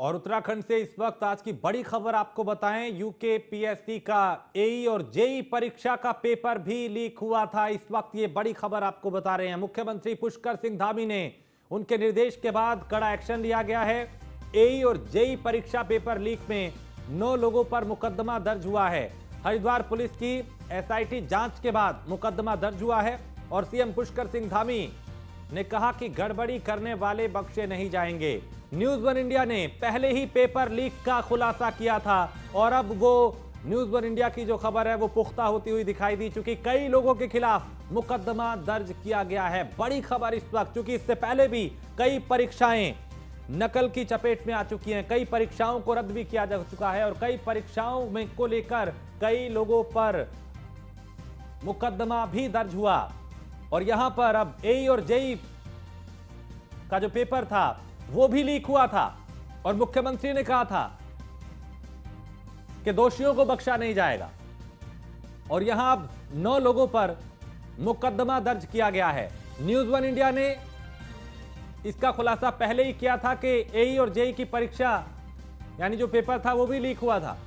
और उत्तराखंड से इस वक्त आज की बड़ी खबर आपको बताएं, यूकेपीएससी का एई और जेई परीक्षा का पेपर भी लीक हुआ था। इस वक्त ये बड़ी खबर आपको बता रहे हैं। मुख्यमंत्री पुष्कर सिंह धामी ने उनके निर्देश के बाद कड़ा एक्शन लिया गया है। एई और जेई परीक्षा पेपर लीक में 9 लोगों पर मुकदमा दर्ज हुआ है। हरिद्वार पुलिस की एसआईटी जांच के बाद मुकदमा दर्ज हुआ है और सीएम पुष्कर सिंह धामी ने कहा कि गड़बड़ी करने वाले बख्शे नहीं जाएंगे। न्यूज वन इंडिया ने पहले ही पेपर लीक का खुलासा किया था और अब वो न्यूज वन इंडिया की जो खबर है वो पुख्ता होती हुई दिखाई दी, चूंकि कई लोगों के खिलाफ मुकदमा दर्ज किया गया है। बड़ी खबर इस वक्त, चूंकि इससे पहले भी कई परीक्षाएं नकल की चपेट में आ चुकी हैं, कई परीक्षाओं को रद्द भी किया जा चुका है और कई परीक्षाओं में को लेकर कई लोगों पर मुकदमा भी दर्ज हुआ। और यहां पर अब एई और जेई का जो पेपर था वो भी लीक हुआ था और मुख्यमंत्री ने कहा था कि दोषियों को बख्शा नहीं जाएगा। और यहां अब 9 लोगों पर मुकदमा दर्ज किया गया है। न्यूज वन इंडिया ने इसका खुलासा पहले ही किया था कि एई और जेई की परीक्षा यानी जो पेपर था वो भी लीक हुआ था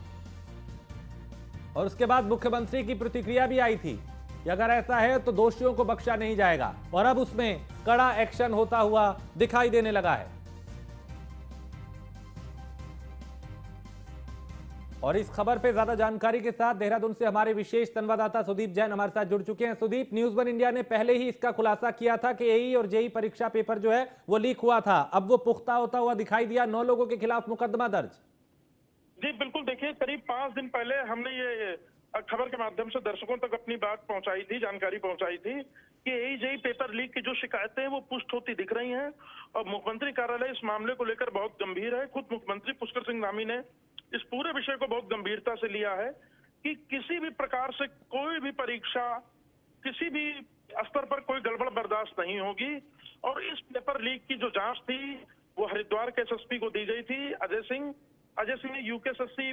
और उसके बाद मुख्यमंत्री की प्रतिक्रिया भी आई थी कि अगर ऐसा है तो दोषियों को बख्शा नहीं जाएगा और अब उसमें कड़ा एक्शन होता हुआ दिखाई देने लगा है। और इस खबर पे ज्यादा जानकारी के साथ देहरादून से हमारे विशेष संवाददाता सुदीप जैन हमारे साथ जुड़ चुके हैं। सुदीप, न्यूज वन इंडिया ने पहले ही इसका खुलासा किया था कि एई और जेई परीक्षा पेपर जो है वो लीक हुआ था, अब वो पुख्ता होता हुआ दिखाई दिया, 9 लोगों के खिलाफ मुकदमा दर्ज। जी बिल्कुल, देखिए करीब 5 दिन पहले हमने ये खबर के माध्यम से दर्शकों तक अपनी बात पहुंचाई थी, जानकारी पहुंचाई थी कि एई जेई पेपर लीक की जो शिकायतें हैं वो पुष्ट होती दिख रही हैं और मुख्यमंत्री कार्यालय इस मामले को लेकर बहुत गंभीर है। खुद मुख्यमंत्री पुष्कर सिंह धामी ने इस पूरे विषय को बहुत गंभीरता से लिया है कि किसी भी प्रकार से कोई भी परीक्षा किसी भी स्तर पर कोई गड़बड़ बर्दाश्त नहीं होगी। और इस पेपर लीक की जो जांच थी वो हरिद्वार के एसएसपी को दी गई थी अजय सिंह ने यूकेएससी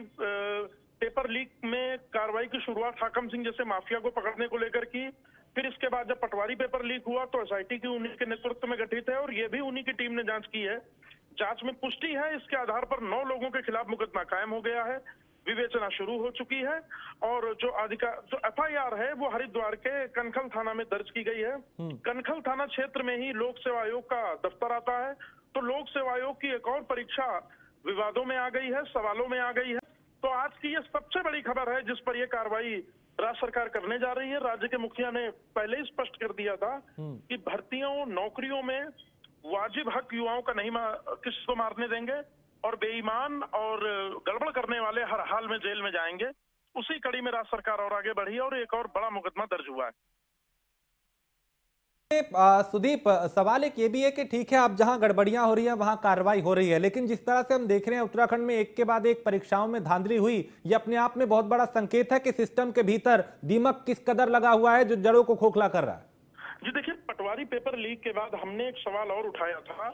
पेपर लीक में कार्रवाई की शुरुआत हाकम सिंह जैसे माफिया को पकड़ने को लेकर की। फिर इसके बाद जब पटवारी पेपर लीक हुआ तो एसआईटी की उन्हीं के नेतृत्व में गठित है और ये भी उन्हीं की टीम ने जांच की है। जांच में पुष्टि है, इसके आधार पर 9 लोगों के खिलाफ मुकदमा कायम हो गया है, विवेचना शुरू हो चुकी है और जो एफआईआर है वो हरिद्वार के कनखल थाना में दर्ज की गई है। कनखल थाना क्षेत्र में ही लोक सेवा आयोग का दफ्तर आता है, तो लोक सेवा आयोग की एक और परीक्षा विवादों में आ गई है, सवालों में आ गई है। तो आज की ये सबसे बड़ी खबर है जिस पर यह कार्रवाई राज्य सरकार करने जा रही है। राज्य के मुखिया ने पहले ही स्पष्ट कर दिया था कि भर्तियों नौकरियों में वाजिब हक युवाओं का नहीं किसी को मारने देंगे और बेईमान और गड़बड़ करने वाले हर हाल में जेल में जाएंगे। उसी कड़ी में राज्य सरकार और आगे बढ़ी और एक और बड़ा मुकदमा दर्ज हुआ है। सुदीप, सवाल एक ये भी है कि ठीक है अब जहां गड़बड़ियां हो रही हैं वहां कार्रवाई हो रही है, लेकिन जिस तरह से हम देख रहे हैं उत्तराखंड में एक के बाद एक परीक्षाओं में धांधली हुई, ये अपने आप में बहुत बड़ा संकेत है कि सिस्टम के भीतर दीमक किस कदर लगा हुआ है जो जड़ों को खोखला कर रहा है। जी देखिए, पटवारी पेपर लीक के बाद हमने एक सवाल और उठाया था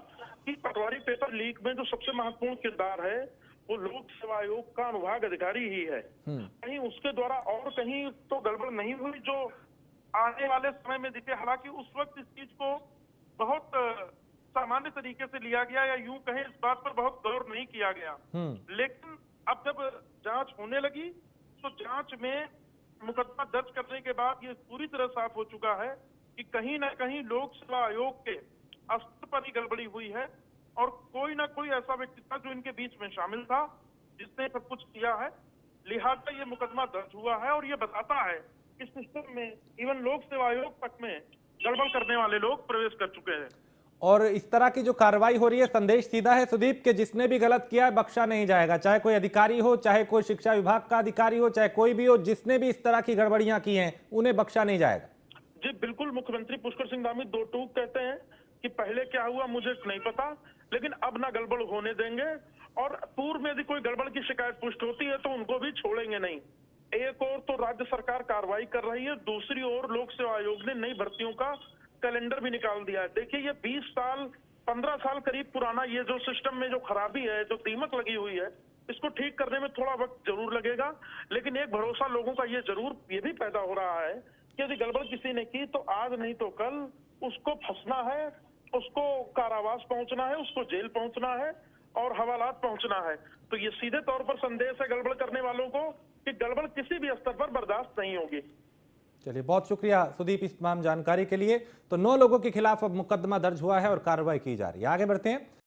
कि पटवारी पेपर लीक में जो सबसे महत्वपूर्ण किरदार है वो लोक सेवा आयोग का अनुभाग अधिकारी ही है। कहीं उसके द्वारा और कहीं तो गड़बड़ नहीं हुई जो आने वाले समय में दिखे। हालांकि उस वक्त इस चीज को बहुत सामान्य तरीके से लिया गया या यूं कहें इस बात पर बहुत गौर नहीं किया गया। लेकिन अब जब जांच होने लगी तो जांच में मुकदमा दर्ज करने के बाद ये पूरी तरह साफ हो चुका है कि कहीं ना कहीं लोक सेवा आयोग के स्तर पर ही गड़बड़ी हुई है और कोई ना कोई ऐसा व्यक्ति था जो इनके बीच में शामिल था जिसने सब कुछ किया है। लिहाजा ये मुकदमा दर्ज हुआ है और ये बताता है इस सिस्टम में इवन लोक सेवा आयोग तक में गड़बड़ करने वाले लोग प्रवेश कर चुके हैं। और इस तरह की जो कार्रवाई हो रही है, संदेश सीधा है सुदीप कि जिसने भी गलत किया है बख्शा नहीं जाएगा, चाहे कोई अधिकारी हो, चाहे कोई शिक्षा विभाग का अधिकारी हो, चाहे कोई भी हो, जिसने भी इस तरह की गड़बड़ियां की हैं उन्हें बख्शा नहीं जाएगा। जी बिल्कुल, मुख्यमंत्री पुष्कर सिंह धामी 2 टूक कहते हैं कि पहले क्या हुआ मुझे नहीं पता, लेकिन अब ना गड़बड़ होने देंगे और पूर्व में यदि कोई गड़बड़ की शिकायत पुष्ट होती है तो उनको भी छोड़ेंगे नहीं। एक और तो राज्य सरकार कार्रवाई कर रही है, दूसरी ओर लोक सेवा आयोग ने नई भर्तियों का कैलेंडर भी निकाल दिया है। देखिए ये 20 साल 15 साल करीब पुराना ये जो सिस्टम में जो खराबी है, जो दीमक लगी हुई है, इसको ठीक करने में थोड़ा वक्त जरूर लगेगा। लेकिन एक भरोसा लोगों का ये जरूर ये भी पैदा हो रहा है कि यदि गड़बड़ किसी ने की तो आज नहीं तो कल उसको फंसना है, उसको कारावास पहुंचना है, उसको जेल पहुंचना है और हवालात पहुंचना है। तो ये सीधे तौर पर संदेश है गड़बड़ करने वालों को कि गड़बड़ किसी भी स्तर पर बर्दाश्त नहीं होगी। चलिए, बहुत शुक्रिया सुदीप इस तमाम जानकारी के लिए। तो 9 लोगों के खिलाफ अब मुकदमा दर्ज हुआ है और कार्रवाई की जा रही है। आगे बढ़ते हैं।